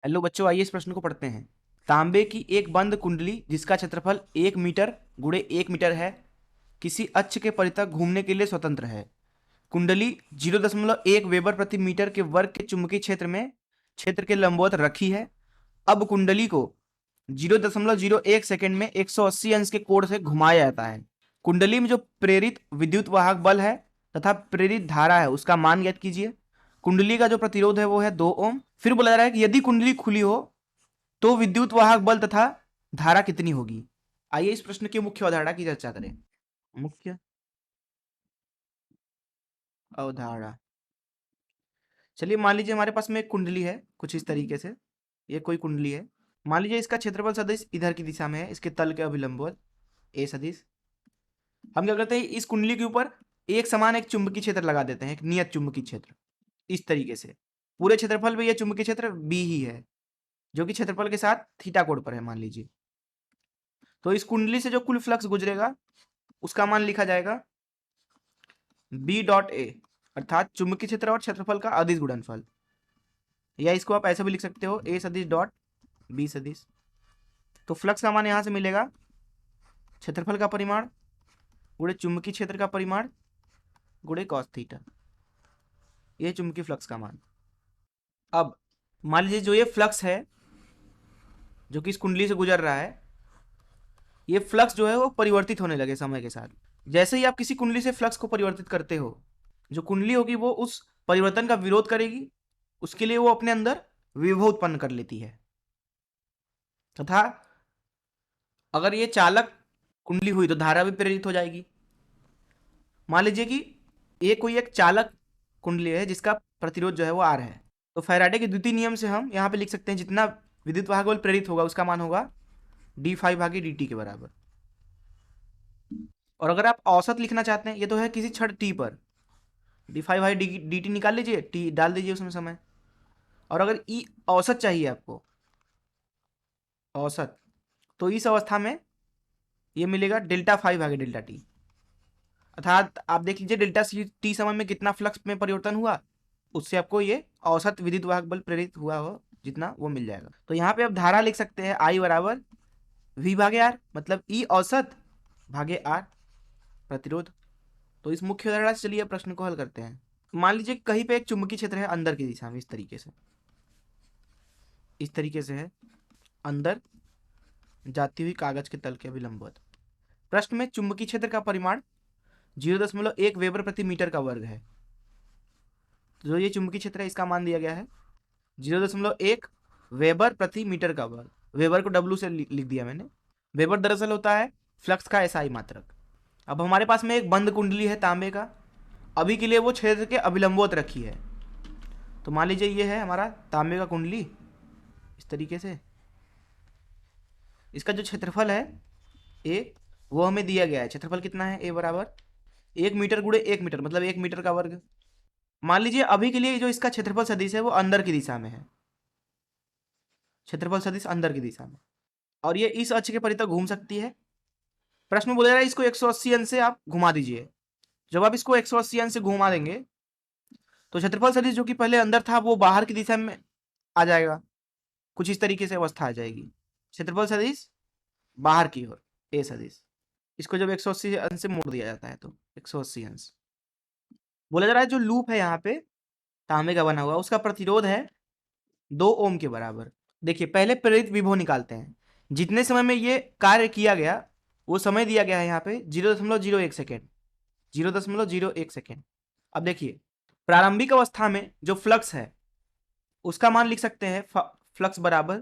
Hello बच्चों, आइए इस प्रश्न को पढ़ते हैं। तांबे की एक बंद कुंडली जिसका क्षेत्रफल 1 मीटर गुणे 1 मीटर है, किसी अक्ष के परितः घूमने के लिए स्वतंत्र है। कुंडली 0.1 वेबर प्रति मीटर के वर्ग के चुंबकीय क्षेत्र के लंबवत रखी है। अब कुंडली को 0.01 सेकंड में 180 अंश के कोण से घुमाया जाता है। कुंडली में जो प्रेरित विद्युत वाहक बल है तथा प्रेरित धारा है उसका मान ज्ञात कीजिए। कुंडली का जो प्रतिरोध है वो है 2 ओम। फिर बोला जा रहा है कि यदि कुंडली खुली हो तो विद्युत वाहक बल तथा धारा कितनी होगी। आइए इस प्रश्न की मुख्य अवधारणा की चर्चा करें। मुख्य अवधारणा, चलिए मान लीजिए हमारे पास में एक कुंडली है कुछ इस तरीके से। ये कोई कुंडली है। मान लीजिए इसका क्षेत्रफल सदिश इधर की दिशा में है, इसके तल के अभिलंबवत ए सदिश। हम क्या करते हैं, इस कुंडली के ऊपर एक समान एक चुंबकीय क्षेत्र लगा देते हैं, एक नियत चुंबकीय क्षेत्र। इस तरीके से पूरे क्षेत्रफल में यह चुंबकीय क्षेत्र बी ही है, जो कि क्षेत्रफल के साथ थीटा कोण पर है मान लीजिए। तो इस कुंडली से जो कुल फ्लक्स गुजरेगा उसका मान लिखा जाएगा बी डॉट ए, अर्थात चुंबकीय क्षेत्र और क्षेत्रफल का अदिश गुणनफल। या इसको आप ऐसे भी लिख सकते हो, ए सदिश डॉट बी सदिश। तो फ्लक्स का मान यहां से मिलेगा क्षेत्रफल का परिमाण गुणे चुंबकीय क्षेत्र का परिमाण गुणे कॉस थीटा। ये चुंबकीय फ्लक्स का मान। अब मान लीजिए जो ये फ्लक्स है जो कि इस कुंडली से गुजर रहा है, ये फ्लक्स जो है वो परिवर्तित होने लगे समय के साथ। जैसे ही आप किसी कुंडली से फ्लक्स को परिवर्तित करते हो, जो कुंडली होगी वो उस परिवर्तन का विरोध करेगी, उसके लिए वो अपने अंदर विभव उत्पन्न कर लेती है। तथा अगर ये चालक कुंडली हुई तो धारा भी प्रेरित हो जाएगी। मान लीजिए कि ये कोई एक चालक कुंडली है जिसका प्रतिरोध जो है वो आर है। तो फैराडे के द्वितीय नियम से हम यहाँ पे लिख सकते हैं जितना विद्युत वाहक बल प्रेरित होगा उसका मान होगा d5 भागी dt के बराबर। और अगर आप औसत लिखना चाहते हैं, ये तो है किसी क्षण t पर, d5 भाई dt निकाल लीजिए, t डाल दीजिए उसमें समय। और अगर ई औसत चाहिए आपको, औसत, तो इस अवस्था में ये मिलेगा डेल्टा 5 भागे डेल्टा टी। अर्थात आप देख लीजिए डेल्टा टी समय में कितना फ्लक्स में परिवर्तन हुआ, उससे आपको ये औसत विद्युत वाहक बल प्रेरित हुआ हो जितना वो मिल जाएगा। तो यहाँ पे आप धारा लिख सकते हैं आई बराबर वी भागे आर, मतलब ई औसत भागे आर प्रतिरोध। तो इस मुख्य अवधारणा से चलिए प्रश्न को हल करते हैं। मान लीजिए कहीं पे एक चुंबकीय क्षेत्र है अंदर की दिशा में, इस तरीके से, इस तरीके से है, अंदर जाती हुई कागज के तल के अभिलंबवत। प्रश्न में चुंबकीय क्षेत्र का परिमाण 0.1 वेबर प्रति मीटर का वर्ग है। जो ये चुंबकीय क्षेत्र है इसका मान दिया गया है 0.1 वेबर प्रति मीटर का वर्ग। वेबर को डब्ल्यू से लिख दिया मैंने। वेबर दरअसल होता है फ्लक्स का एसआई मात्रक। अब हमारे पास में एक बंद कुंडली है तांबे का, अभी के लिए वो क्षेत्र के अभिलंबवत रखी है। तो मान लीजिए ये है हमारा तांबे का कुंडली, इस तरीके से। इसका जो क्षेत्रफल है ए, वो हमें दिया गया है। क्षेत्रफल कितना है, ए बराबर 1 मीटर गुणे 1 मीटर, मतलब 1 मीटर का वर्ग। मान लीजिए अभी के लिए जो इसका क्षेत्रफल सदिश है वो अंदर की दिशा में है, क्षेत्रफल सदिश अंदर की दिशा में, और ये इस अक्ष के परितः घूम सकती है। प्रश्न बोल रहा है इसको 180 अंश से आप घुमा दीजिए। जब आप इसको 180 अंश से घुमा देंगे तो क्षेत्रफल सदिश जो कि पहले अंदर था वो बाहर की दिशा में आ जाएगा, कुछ इस तरीके से अवस्था आ जाएगी। क्षेत्रफल सदिश बाहर की ओर, ए सदिश। इसको जब 180 अंश से मोड़ दिया जाता है तो 180 अंश। बोला जा रहा है जो लूप है यहाँ पे तांबे का बना हुआ, उसका प्रतिरोध है 2 ओम के बराबर। देखिए पहले प्रेरित विभव निकालते हैं। जितने समय में ये कार्य किया गया वो समय दिया गया है यहाँ पे 0.01 सेकेंड, 0.01 सेकेंड। अब देखिए प्रारंभिक अवस्था में जो फ्लक्स है उसका मान लिख सकते हैं फ्लक्स बराबर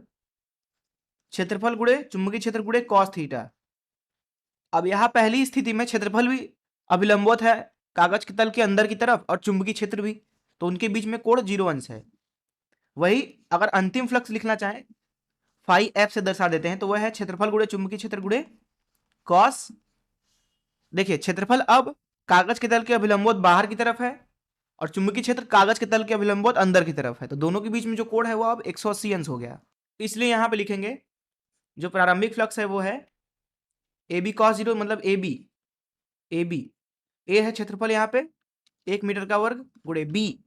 क्षेत्रफल गुणे चुंबकीय क्षेत्र गुणे कॉस थीटा। अब यहाँ पहली स्थिति में क्षेत्रफल भी अभिलंबवत है कागज के तल के अंदर की तरफ और चुंबकीय क्षेत्र भी, तो उनके बीच में कोण 0 अंश है। वही अगर अंतिम फ्लक्स लिखना चाहें फाई एफ से दर्शा देते हैं तो वह है क्षेत्रफल गुणे चुंबकीय क्षेत्र गुणे कॉस। देखिए क्षेत्रफल अब कागज के तल के अभिलंबवत बाहर की तरफ है और चुंबकीय क्षेत्र कागज के तल के अभिलंबवत अंदर की तरफ है, तो दोनों के बीच में जो कोण है वो अब 180 अंश हो गया। इसलिए यहां पे लिखेंगे जो प्रारंभिक फ्लक्स है वो है ए बी कॉस 0, मतलब ए बी, ए बी, ए है क्षेत्रफल यहाँ पे 1 मीटर का वर्ग गुणे बी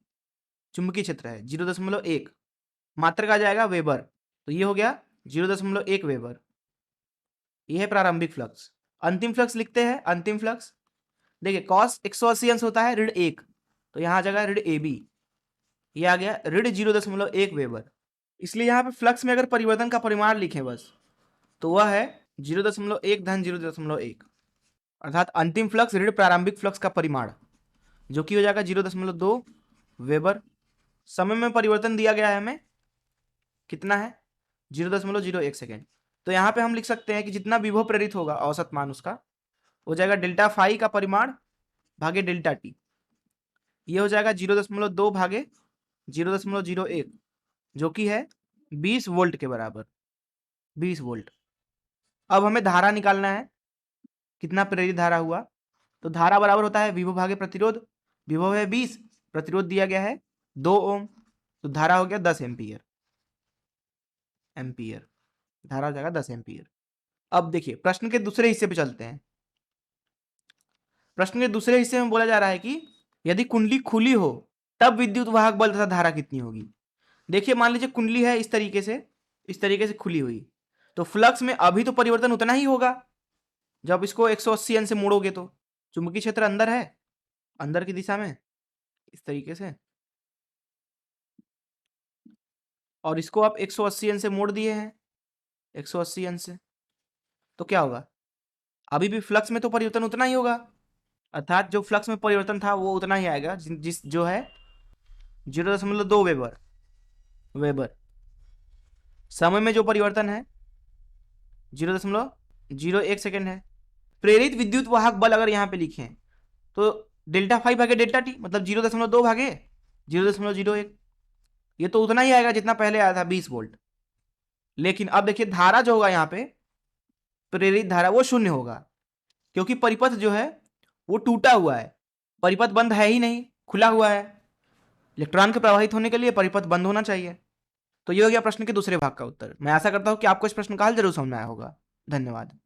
चुंबकीय क्षेत्र है 0.1, मात्रक आ जाएगा वेबर, तो ये हो गया 0.1 वेबर। ये है प्रारंभिक फ्लक्स। अंतिम फ्लक्स लिखते हैं, अंतिम फ्लक्स देखिए कॉस 180 अंश होता है ऋण 1, तो यहाँ आ जाएगा ऋण AB, ये आ गया ऋण 0.1 वेबर। इसलिए यहाँ पे फ्लक्स में अगर परिवर्तन का परिमाण लिखें बस, तो वह है 0.1 धन 0.1, अर्थात अंतिम फ्लक्स ऋण प्रारंभिक फ्लक्स का परिमाण, जो कि हो जाएगा 0.2 वेबर। समय में परिवर्तन दिया गया है हमें, कितना है 0.01 सेकेंड। तो यहाँ पे हम लिख सकते हैं कि जितना विभव प्रेरित होगा औसत मान उसका हो जाएगा डेल्टा फाई का परिमाण भागे डेल्टा टी, ये हो जाएगा 0.2 भागे 0.01, जो कि है 20 वोल्ट के बराबर, 20 वोल्ट। अब हमें धारा निकालना है, कितना प्रेरित धारा हुआ, तो धारा बराबर होता है विभव भागे प्रतिरोध, विभव है 20, प्रतिरोध दिया गया है 2 ओम, तो धारा हो गया 10 एम्पियर, धारा हो जाएगा 10 एम्पियर। अब देखिए प्रश्न के दूसरे हिस्से पे चलते हैं। प्रश्न के दूसरे हिस्से में बोला जा रहा है कि यदि कुंडली खुली हो तब विद्युत वाहक बल तथा धारा कितनी होगी। देखिए मान लीजिए कुंडली है इस तरीके से खुली हुई, तो फ्लक्स में अभी तो परिवर्तन उतना ही होगा, जब इसको 180 अंश से मोड़ोगे तो चुंबकीय क्षेत्र अंदर है, अंदर की दिशा में इस तरीके से, और इसको आप 180 अंश से मोड़ दिए हैं 180 अंश से, तो क्या होगा, अभी भी फ्लक्स में तो परिवर्तन उतना ही होगा, अर्थात जो फ्लक्स में परिवर्तन था वो उतना ही आएगा, जिस जो है 0.2 वेबर। समय में जो परिवर्तन है 0.01 सेकेंड है। प्रेरित विद्युत वाहक बल अगर यहाँ पे लिखें तो डेल्टा फाइव भागे डेल्टा टी, मतलब 0.2 भागे 0.01, ये तो उतना ही आएगा जितना पहले आया था 20 वोल्ट। लेकिन अब देखिए धारा जो होगा यहाँ पे, प्रेरित धारा वो शून्य होगा, क्योंकि परिपथ जो है वो टूटा हुआ है, परिपथ बंद है ही नहीं, खुला हुआ है। इलेक्ट्रॉन के प्रवाहित होने के लिए परिपथ बंद होना चाहिए। तो ये हो गया प्रश्न के दूसरे भाग का उत्तर। मैं आशा करता हूं कि आपको इस प्रश्न का हल जरूर समझ में आया होगा। धन्यवाद।